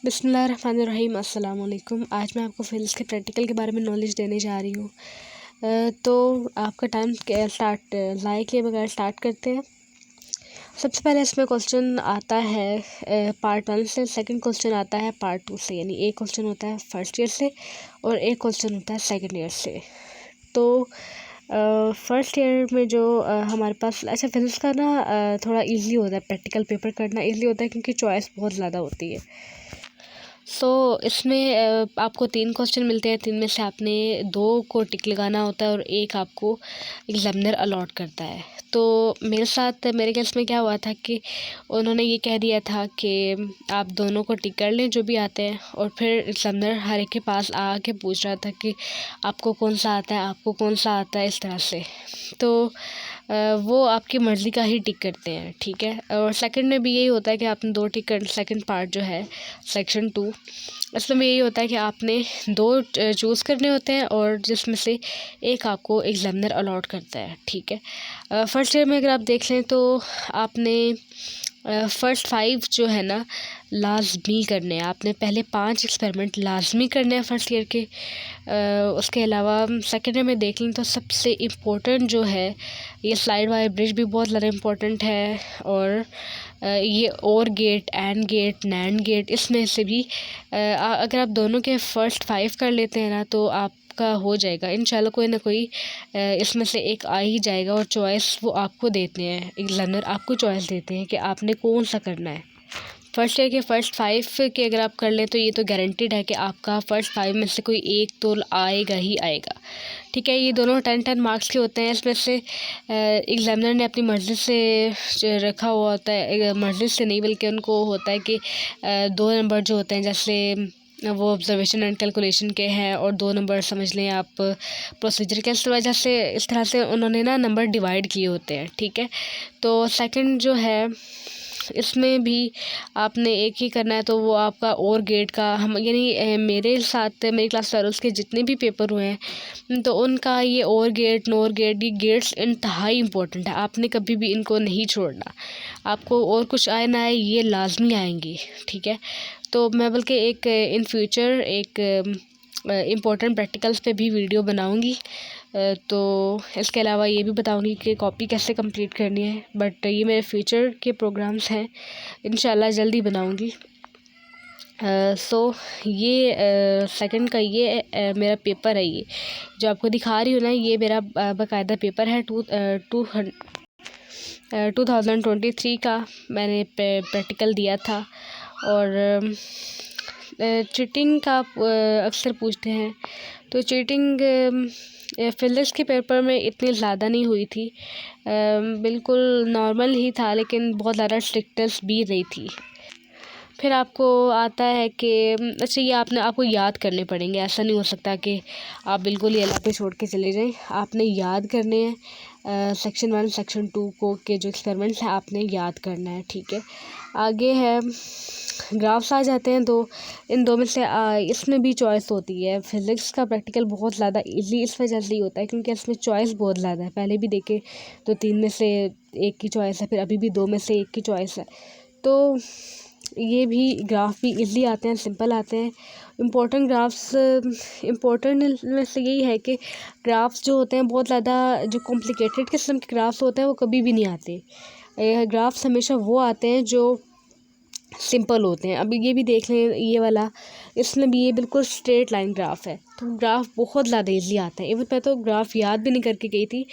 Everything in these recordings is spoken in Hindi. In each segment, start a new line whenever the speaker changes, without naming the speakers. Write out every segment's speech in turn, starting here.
बिस्मिल्लाहिर्रहमानिर्रहीम। अस्सलाम वालेकुम। आज मैं आपको फिज़िक्स के प्रैक्टिकल के बारे में नॉलेज देने जा रही हूँ। तो आपका टाइम स्टार्ट ज़ाय किए बगैर स्टार्ट करते हैं। सबसे पहले इसमें क्वेश्चन आता है पार्ट 1 से, सेकंड क्वेश्चन आता है पार्ट 2 से। यानी एक क्वेश्चन होता है फर्स्ट ईयर से और एक क्वेश्चन होता है सेकंड ईयर से। तो फर्स्ट ईयर में जो हमारे पास फिज़िक्स का ना थोड़ा इजी होता है, प्रैक्टिकल पेपर करना इजी होता है क्योंकि चॉइस बहुत ज़्यादा होती है। इसमें आपको 3 क्वेश्चन मिलते हैं। 3 में से आपने 2 को टिक लगाना होता है और एक आपको एग्ज़ामिनर अलॉट करता है। तो मेरे केस में क्या हुआ था कि उन्होंने ये कह दिया था कि आप दोनों को टिक कर लें जो भी आते हैं, और फिर एग्ज़ामिनर हर एक के पास आके पूछ रहा था कि आपको कौन सा आता है, आपको कौन सा आता है, इस तरह से। तो वो आपकी मर्ज़ी का ही टिक करते हैं, ठीक है। और सेकंड में भी यही होता है कि आपने 2 टिक कर, सेकंड पार्ट जो है सेक्शन 2, इसमें यही होता है कि आपने 2 चूज़ करने होते हैं और जिसमें से एक आपको एग्ज़ामिनर अलॉट करता है, ठीक है। फर्स्ट ईयर में अगर आप देख लें तो आपने फ़र्स्ट 5 जो है ना लाज़मी करने हैं। आपने पहले 5 एक्सपेरिमेंट लाज़मी करने हैं फर्स्ट ईयर के। उसके अलावा सेकेंड ईयर में देख लें तो सबसे इम्पोर्टेंट जो है ये स्लाइड वायर ब्रिज भी बहुत ज़्यादा इम्पोर्टेंट है। और ये OR gate, AND gate, NAND gate, इसमें से भी अगर आप दोनों के फ़र्स्ट 5 कर लेते हैं ना तो आपका हो जाएगा इंशाल्लाह। कोई ना कोई इसमें से एक आ ही जाएगा। और चॉइस वो आपको देते हैं, एग्ज़ामिनर आपको चॉइस देते हैं कि आपने कौन सा करना है। फर्स्ट ईयर के फ़र्स्ट 5 के अगर आप कर लें तो ये तो गारंटेड है कि आपका फ़र्स्ट 5 में से कोई एक तो आएगा ही आएगा, ठीक है। ये दोनों 10-10 मार्क्स के होते हैं। इसमें से एग्ज़ामिनर ने अपनी मर्ज़ी से रखा हुआ होता है, मर्ज़ी से नहीं बल्कि उनको होता है कि 2 नंबर जो होते हैं, जैसे वो ऑब्जर्वेशन एंड कैलकुलेशन के हैं, और 2 नंबर समझ लें आप प्रोसीजर के। इस वजह से इस तरह से उन्होंने ना नंबर डिवाइड किए होते हैं, ठीक है। तो सेकंड जो है इसमें भी आपने एक ही करना है। तो वो आपका और गेट का हम यानी मेरे साथ मेरी क्लास फेलोज़ के जितने भी पेपर हुए हैं तो उनका ये और गेट, नोर गेट, ये गेट्स इंतहाई इम्पोर्टेंट है। आपने कभी भी इनको नहीं छोड़ना। आपको और कुछ आए ना आए ये लाजमी आएंगी, ठीक है। तो मैं बल्कि एक इन फ्यूचर एक इम्पोर्टेंट प्रैक्टिकल्स पे भी वीडियो बनाऊंगी। तो इसके अलावा ये भी बताऊंगी कि कॉपी कैसे कंप्लीट करनी है। बट ये मेरे फ्यूचर के प्रोग्राम्स हैं, इंशाल्लाह जल्दी बनाऊंगी। ये सेकंड का ये मेरा पेपर है। ये जो आपको दिखा रही हूँ ना, ये मेरा बाकायदा पेपर है 2023 का मैंने प्रैक्टिकल दिया था। और चीटिंग का अक्सर पूछते हैं, तो चीटिंग फिज़िक्स के पेपर में इतनी ज़्यादा नहीं हुई थी, बिल्कुल नॉर्मल ही था, लेकिन बहुत ज़्यादा स्ट्रिक्टनेस भी रही थी। फिर आपको आता है कि ये आपको याद करने पड़ेंगे। ऐसा नहीं हो सकता कि आप बिल्कुल ही अल्लाह पे छोड़ के चले जाएं। आपने याद करने हैं सेक्शन 1 सेक्शन 2 को के जो एक्सपेरिमेंट्स हैं आपने याद करना है, ठीक है। आगे है ग्राफ्स आ जाते हैं। इन दो में से इसमें भी चॉइस होती है। फिज़िक्स का प्रैक्टिकल बहुत ज़्यादा ईजी इस वजह से ही होता है क्योंकि इसमें चॉइस बहुत ज़्यादा है। पहले भी देखे तो 3 में से एक की चॉइस है, फिर अभी भी 2 में से एक की चॉइस है। तो ये भी ग्राफ भी इजी आते हैं, सिंपल आते हैं। इम्पोर्टेंट ग्राफ्स इम्पोर्टेंट में से यही है कि ग्राफ्स जो होते हैं बहुत ज़्यादा जो कॉम्प्लिकेटेड किस्म के ग्राफ्स होते हैं वो कभी भी नहीं आते। ग्राफ्स हमेशा वो आते हैं जो सिंपल होते हैं। अभी ये भी देख लें, ये वाला इसमें भी ये बिल्कुल स्ट्रेट लाइन ग्राफ है, तो ग्राफ बहुत ज़्यादा इजी आता है। इवन मैं तो ग्राफ याद भी नहीं करके गई थी,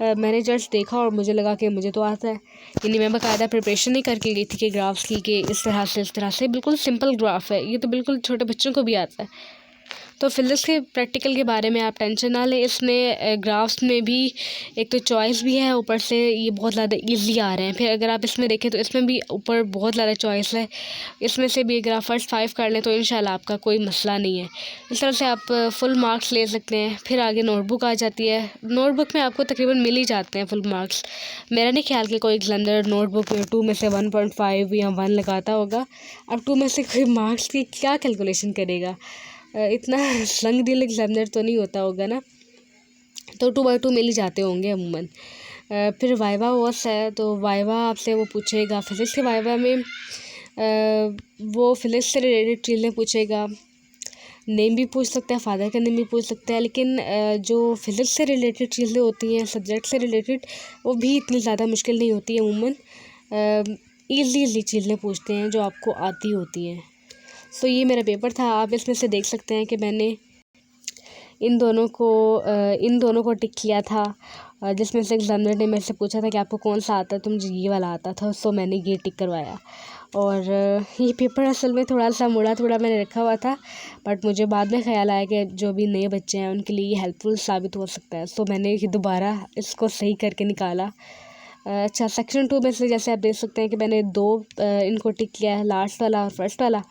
मैंने जस्ट देखा और मुझे लगा कि मुझे तो आता है। यानी मैं बाकायदा प्रिपरेशन नहीं करके गई थी कि ग्राफ्स की कि इस तरह से बिल्कुल सिंपल ग्राफ है। ये तो बिल्कुल छोटे बच्चों को भी आता है। तो फिज़िक्स के प्रैक्टिकल के बारे में आप टेंशन ना लें। इसमें ग्राफ्स में भी एक तो चॉइस भी है, ऊपर से ये बहुत ज़्यादा इजी आ रहे हैं। फिर अगर आप इसमें देखें तो इसमें भी ऊपर बहुत ज़्यादा चॉइस है। इसमें से भी अगर आप फर्स्ट 5 कर लें तो इंशाल्लाह आपका कोई मसला नहीं है। इस तरह से आप फुल मार्क्स ले सकते हैं। फिर आगे नोटबुक आ जाती है। नोटबुक में आपको तकरीबन मिल ही जाते हैं फुल मार्क्स। मेरा नहीं ख्याल कि कोई एग्जामिनर नोटबुक में 2 में से 1.5 या 1 लगाता होगा। अब 2 में से कोई मार्क्स की क्या कैलकुलेशन करेगा, इतना स्लंग दिल एग्जामिनर तो नहीं होता होगा ना। तो 2/2 मिल ही जाते होंगे अमूमन। फिर वाइवा वॉस है, तो वाइवा आपसे वो पूछेगा। फिज़िक्स के वाइवा में वो फिजिक्स से रिलेटेड चीज़ें पूछेगा, नेम भी पूछ सकता है, फादर का नेम भी पूछ सकता है, लेकिन जो फिज़िक्स से रिलेटेड चीज़ें होती हैं, सब्जेक्ट से रिलेटेड, वो भी इतनी ज़्यादा मुश्किल नहीं होती है। अमूमन ईज़ी चीज़ें पूछते हैं जो आपको आती होती हैं। सो ये मेरा पेपर था। आप इसमें से देख सकते हैं कि मैंने इन दोनों को टिक किया था, जिसमें से एग्ज़ामिनर ने मेरे से पूछा था कि आपको कौन सा आता है, तो मुझे ये वाला आता था, सो मैंने ये टिक करवाया। और ये पेपर असल में थोड़ा सा मुड़ा थोड़ा मैंने रखा हुआ था, बट मुझे बाद में ख़्याल आया कि जो भी नए बच्चे हैं उनके लिए ये हेल्पफुल साबित हो सकता है, सो मैंने दोबारा इसको सही करके निकाला। अच्छा, सेक्शन 2 में से जैसे आप देख सकते हैं कि मैंने 2 इनको टिक किया है, लास्ट वाला और फर्स्ट वाला।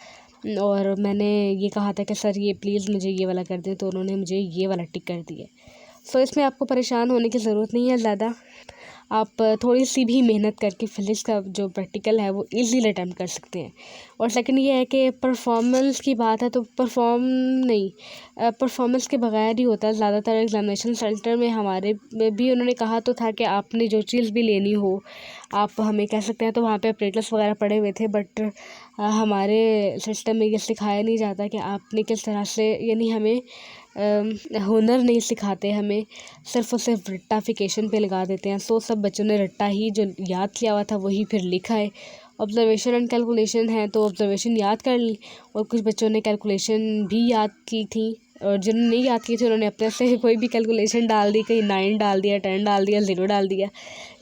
और मैंने ये कहा था कि सर ये प्लीज़ मुझे ये वाला कर दें, तो उन्होंने मुझे ये वाला टिक कर दिया। सो इसमें आपको परेशान होने की ज़रूरत नहीं है ज़्यादा। आप थोड़ी सी भी मेहनत करके फिजिक्स का जो प्रैक्टिकल है वो इजीली अटेम्प्ट कर सकते हैं। और सेकंड ये है कि परफॉर्मेंस की बात है तो परफॉर्मेंस के बगैर ही होता है। ज़्यादातर एग्जामिनेशन सेंटर में हमारे में भी उन्होंने कहा तो था कि आपने जो चीज़ भी लेनी हो आप हमें कह सकते हैं, तो वहाँ पे अपरेटस वगैरह पड़े हुए थे, बट हमारे सिस्टम में ये सिखाया नहीं जाता कि आपने किस तरह से, यानी हमें हुनर नहीं सिखाते, हमें सिर्फ़ और सिर्फ रट्टाफिकेशन पे लगा देते हैं। सो सब बच्चों ने रट्टा ही जो याद किया हुआ था वही फिर लिखा है। ऑब्ज़र्वेशन एंड कैलकुलेशन है तो ऑब्ज़र्वेशन याद कर ली, और कुछ बच्चों ने कैलकुलेशन भी याद की थी, और जिन्होंने नहीं याद की थी उन्होंने अपने से कोई भी कैलकुलेशन डाल दी, कहीं 9 डाल दिया, 10 डाल दिया, 0 डाल दिया।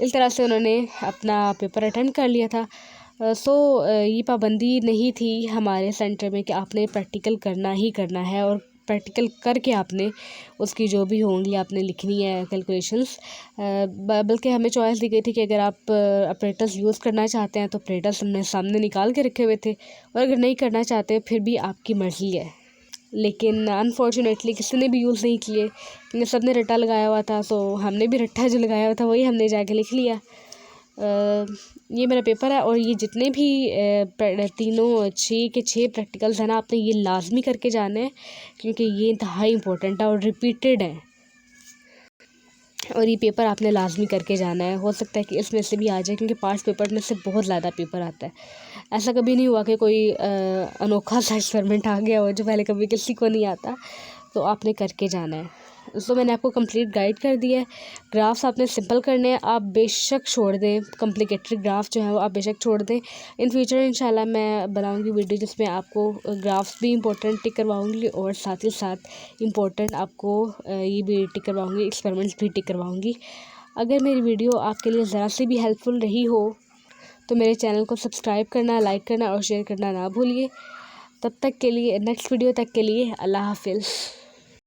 इस तरह से उन्होंने अपना पेपर अटेंड कर लिया था। ये पाबंदी नहीं थी हमारे सेंटर में कि आपने प्रैक्टिकल करना ही करना है, और प्रैक्टिकल करके आपने उसकी जो भी होंगी आपने लिखनी है कैलकुलेशंस। बल्कि हमें चॉइस दी गई थी कि अगर आप ऑपरेटर्स यूज़ करना चाहते हैं तो ऑपरेटर्स हमने सामने निकाल के रखे हुए थे, और अगर नहीं करना चाहते फिर भी आपकी मर्ज़ी है। लेकिन अनफॉर्चुनेटली किसी ने भी यूज़ नहीं किए, क्योंकि सब ने रट्टा लगाया हुआ था, तो हमने भी रट्टा जो लगाया हुआ था वही हमने जाके लिख लिया। ये मेरा पेपर है, और ये जितने भी तीनों 6 के 6 प्रैक्टिकल्स हैं ना, आपने ये लाजमी करके जाना है, क्योंकि ये इंतहाई इम्पोर्टेंट है और रिपीटेड है, और ये पेपर आपने लाजमी करके जाना है। हो सकता है कि इसमें से भी आ जाए, क्योंकि पास्ट पेपर में से बहुत ज़्यादा पेपर आता है। ऐसा कभी नहीं हुआ कि कोई अनोखा सा एक्सपेरिमेंट आ गया हो जो पहले कभी किसी को नहीं आता, तो आपने करके जाना है। तो मैंने आपको कंप्लीट गाइड कर दिया है। ग्राफ्स आपने सिंपल करने हैं, आप बेशक छोड़ दें कॉम्प्लिकेटेड ग्राफ जो है वो आप बेशक छोड़ दें। इन फ्यूचर इंशाल्लाह मैं बनाऊंगी वीडियो जिसमें आपको ग्राफ्स भी इंपॉर्टेंट टिक करवाऊंगी, और साथ ही साथ इंपॉर्टेंट आपको ये भी टिक करवाऊंगी, एक्सपेरिमेंट्स भी टिक करवाऊंगी। अगर मेरी वीडियो आपके लिए ज़रा सी भी हेल्पफुल रही हो तो मेरे चैनल को सब्सक्राइब करना, लाइक करना और शेयर करना ना भूलिए। तब तक के लिए, नेक्स्ट वीडियो तक के लिए, अल्लाह हाफिज़।